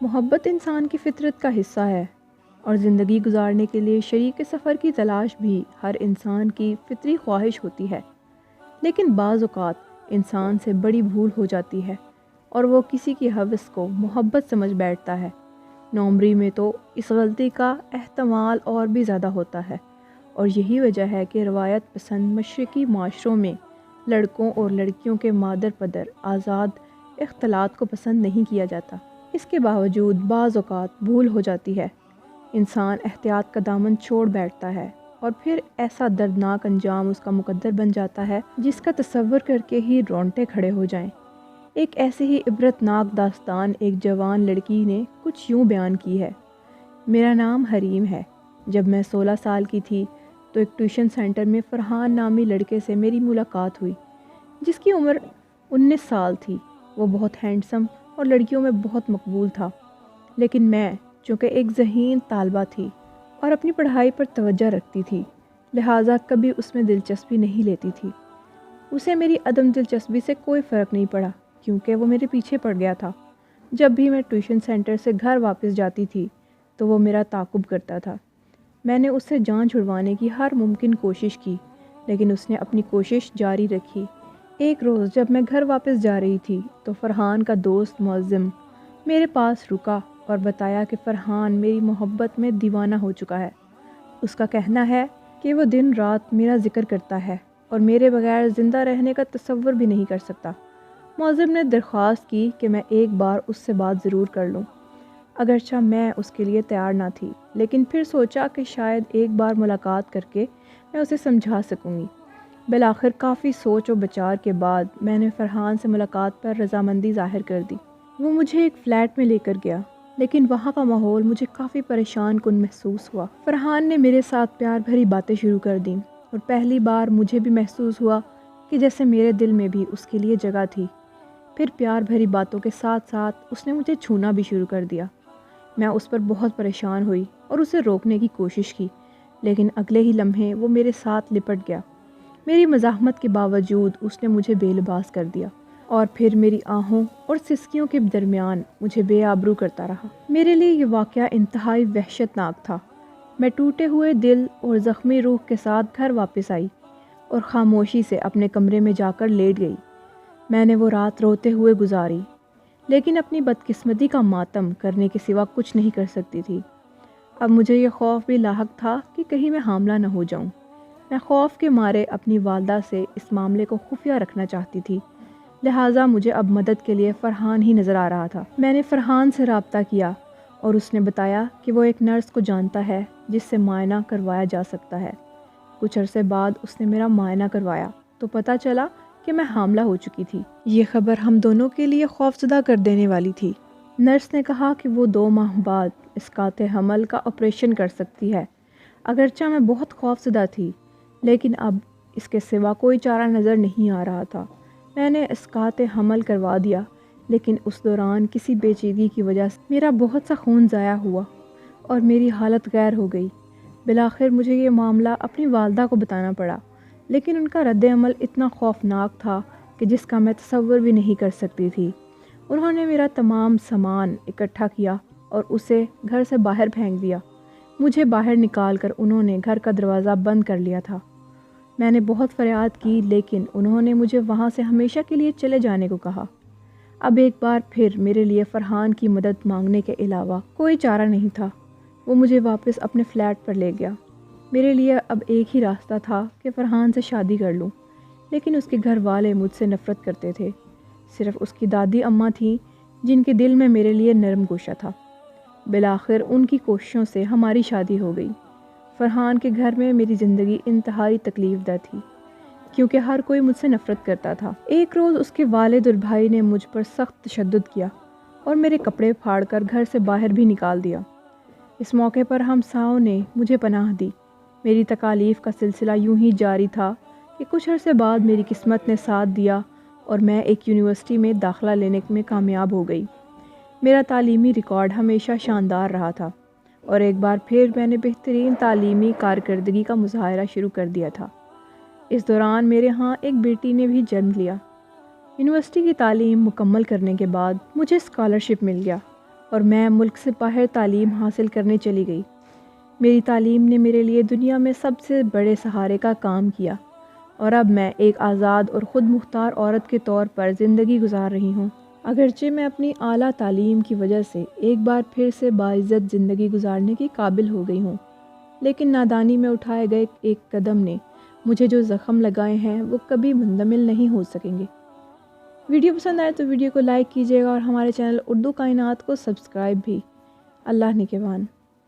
محبت انسان کی فطرت کا حصہ ہے اور زندگی گزارنے کے لیے شریک سفر کی تلاش بھی ہر انسان کی فطری خواہش ہوتی ہے، لیکن بعض اوقات انسان سے بڑی بھول ہو جاتی ہے اور وہ کسی کی ہوس کو محبت سمجھ بیٹھتا ہے۔ نوعمری میں تو اس غلطی کا احتمال اور بھی زیادہ ہوتا ہے، اور یہی وجہ ہے کہ روایت پسند مشرقی معاشروں میں لڑکوں اور لڑکیوں کے مادر پدر آزاد اختلاط کو پسند نہیں کیا جاتا۔ اس کے باوجود بعض اوقات بھول ہو جاتی ہے، انسان احتیاط کا دامن چھوڑ بیٹھتا ہے اور پھر ایسا دردناک انجام اس کا مقدر بن جاتا ہے جس کا تصور کر کے ہی رونگٹے کھڑے ہو جائیں۔ ایک ایسی ہی عبرتناک داستان ایک جوان لڑکی نے کچھ یوں بیان کی ہے۔ میرا نام حریم ہے۔ جب میں 16 سال کی تھی تو ایک ٹیوشن سینٹر میں فرحان نامی لڑکے سے میری ملاقات ہوئی، جس کی عمر 19 سال تھی۔ وہ بہت ہینڈسم اور لڑکیوں میں بہت مقبول تھا، لیکن میں چونکہ ایک ذہین طالبہ تھی اور اپنی پڑھائی پر توجہ رکھتی تھی، لہٰذا کبھی اس میں دلچسپی نہیں لیتی تھی۔ اسے میری عدم دلچسپی سے کوئی فرق نہیں پڑا کیونکہ وہ میرے پیچھے پڑ گیا تھا۔ جب بھی میں ٹیوشن سینٹر سے گھر واپس جاتی تھی تو وہ میرا تعاقب کرتا تھا۔ میں نے اس سے جان چھڑوانے کی ہر ممکن کوشش کی، لیکن اس نے اپنی کوشش جاری رکھی۔ ایک روز جب میں گھر واپس جا رہی تھی تو فرحان کا دوست معظم میرے پاس رکا اور بتایا کہ فرحان میری محبت میں دیوانہ ہو چکا ہے۔ اس کا کہنا ہے کہ وہ دن رات میرا ذکر کرتا ہے اور میرے بغیر زندہ رہنے کا تصور بھی نہیں کر سکتا۔ معظم نے درخواست کی کہ میں ایک بار اس سے بات ضرور کر لوں، اگرچہ میں اس کے لیے تیار نہ تھی، لیکن پھر سوچا کہ شاید ایک بار ملاقات کر کے میں اسے سمجھا سکوں گی۔ بالآخر کافی سوچ و بچار کے بعد میں نے فرحان سے ملاقات پر رضامندی ظاہر کر دی۔ وہ مجھے ایک فلیٹ میں لے کر گیا، لیکن وہاں کا ماحول مجھے کافی پریشان کن محسوس ہوا۔ فرحان نے میرے ساتھ پیار بھری باتیں شروع کر دیں اور پہلی بار مجھے بھی محسوس ہوا کہ جیسے میرے دل میں بھی اس کے لیے جگہ تھی۔ پھر پیار بھری باتوں کے ساتھ ساتھ اس نے مجھے چھونا بھی شروع کر دیا۔ میں اس پر بہت پریشان ہوئی اور اسے روکنے کی کوشش کی، لیکن اگلے ہی لمحے وہ میرے ساتھ لپٹ گیا۔ میری مزاحمت کے باوجود اس نے مجھے بے لباس کر دیا اور پھر میری آہوں اور سسکیوں کے درمیان مجھے بے آبرو کرتا رہا۔ میرے لیے یہ واقعہ انتہائی وحشتناک تھا۔ میں ٹوٹے ہوئے دل اور زخمی روح کے ساتھ گھر واپس آئی اور خاموشی سے اپنے کمرے میں جا کر لیٹ گئی۔ میں نے وہ رات روتے ہوئے گزاری، لیکن اپنی بدقسمتی کا ماتم کرنے کے سوا کچھ نہیں کر سکتی تھی۔ اب مجھے یہ خوف بھی لاحق تھا کہ کہیں میں حاملہ نہ ہو جاؤں۔ میں خوف کے مارے اپنی والدہ سے اس معاملے کو خفیہ رکھنا چاہتی تھی، لہٰذا مجھے اب مدد کے لیے فرحان ہی نظر آ رہا تھا۔ میں نے فرحان سے رابطہ کیا اور اس نے بتایا کہ وہ ایک نرس کو جانتا ہے جس سے معائنہ کروایا جا سکتا ہے۔ کچھ عرصے بعد اس نے میرا معائنہ کروایا تو پتہ چلا کہ میں حاملہ ہو چکی تھی۔ یہ خبر ہم دونوں کے لیے خوفزدہ کر دینے والی تھی۔ نرس نے کہا کہ وہ 2 ماہ بعد اسقاط حمل کا آپریشن کر سکتی ہے۔ اگرچہ میں بہت خوفزدہ تھی، لیکن اب اس کے سوا کوئی چارہ نظر نہیں آ رہا تھا۔ میں نے اسقاط حمل کروا دیا، لیکن اس دوران کسی پیچیدگی کی وجہ سے میرا بہت سا خون ضائع ہوا اور میری حالت غیر ہو گئی۔ بالآخر مجھے یہ معاملہ اپنی والدہ کو بتانا پڑا، لیکن ان کا رد عمل اتنا خوفناک تھا کہ جس کا میں تصور بھی نہیں کر سکتی تھی۔ انہوں نے میرا تمام سامان اکٹھا کیا اور اسے گھر سے باہر پھینک دیا۔ مجھے باہر نکال کر انہوں نے گھر کا دروازہ بند کر لیا تھا۔ میں نے بہت فریاد کی، لیکن انہوں نے مجھے وہاں سے ہمیشہ کے لیے چلے جانے کو کہا۔ اب ایک بار پھر میرے لیے فرحان کی مدد مانگنے کے علاوہ کوئی چارہ نہیں تھا۔ وہ مجھے واپس اپنے فلیٹ پر لے گیا۔ میرے لیے اب ایک ہی راستہ تھا کہ فرحان سے شادی کر لوں، لیکن اس کے گھر والے مجھ سے نفرت کرتے تھے۔ صرف اس کی دادی اماں تھیں جن کے دل میں میرے لیے نرم گوشہ تھا۔ بالآخر ان کی کوششوں سے ہماری شادی ہو گئی۔ فرحان کے گھر میں میری زندگی انتہائی تکلیف دہ تھی کیونکہ ہر کوئی مجھ سے نفرت کرتا تھا۔ ایک روز اس کے والد اور بھائی نے مجھ پر سخت تشدد کیا اور میرے کپڑے پھاڑ کر گھر سے باہر بھی نکال دیا۔ اس موقع پر ہمسایوں نے مجھے پناہ دی۔ میری تکالیف کا سلسلہ یوں ہی جاری تھا کہ کچھ عرصے بعد میری قسمت نے ساتھ دیا اور میں ایک یونیورسٹی میں داخلہ لینے میں کامیاب ہو گئی۔ میرا تعلیمی ریکارڈ ہمیشہ شاندار رہا تھا اور ایک بار پھر میں نے بہترین تعلیمی کارکردگی کا مظاہرہ شروع کر دیا تھا۔ اس دوران میرے ہاں ایک بیٹی نے بھی جنم لیا۔ یونیورسٹی کی تعلیم مکمل کرنے کے بعد مجھے اسکالرشپ مل گیا اور میں ملک سے باہر تعلیم حاصل کرنے چلی گئی۔ میری تعلیم نے میرے لیے دنیا میں سب سے بڑے سہارے کا کام کیا، اور اب میں ایک آزاد اور خود مختار عورت کے طور پر زندگی گزار رہی ہوں۔ اگرچہ میں اپنی اعلیٰ تعلیم کی وجہ سے ایک بار پھر سے باعزت زندگی گزارنے کی قابل ہو گئی ہوں، لیکن نادانی میں اٹھائے گئے ایک قدم نے مجھے جو زخم لگائے ہیں وہ کبھی منجمد نہیں ہو سکیں گے۔ ویڈیو پسند آئے تو ویڈیو کو لائک کیجیے گا اور ہمارے چینل اردو کائنات کو سبسکرائب بھی۔ اللہ نگہبان۔